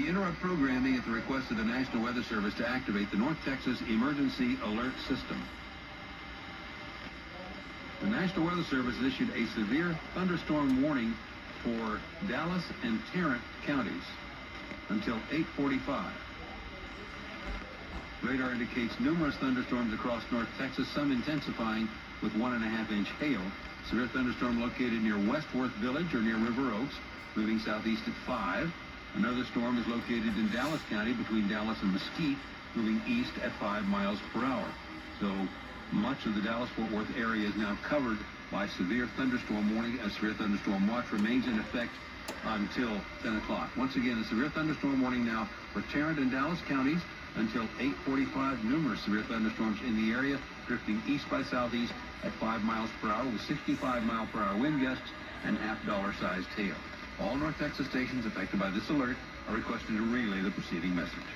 We interrupt programming at the request of the National Weather Service to activate the North Texas Emergency Alert System. The National Weather Service issued a severe thunderstorm warning for Dallas and Tarrant counties until 8:45. Radar indicates numerous thunderstorms across North Texas, some intensifying with 1.5-inch hail. Severe thunderstorm located near Westworth Village or near River Oaks, moving southeast at 5. Another storm is located in Dallas County between Dallas and Mesquite, moving east at 5 miles per hour. So much of the Dallas-Fort Worth area is now covered by severe thunderstorm warning. A severe thunderstorm watch remains in effect until 10 o'clock. Once again, a severe thunderstorm warning now for Tarrant and Dallas counties until 8:45. Numerous severe thunderstorms in the area, drifting east by southeast at 5 miles per hour with 65-mile-per-hour wind gusts and half-dollar-sized hail. All North Texas stations affected by this alert are requested to relay the preceding message.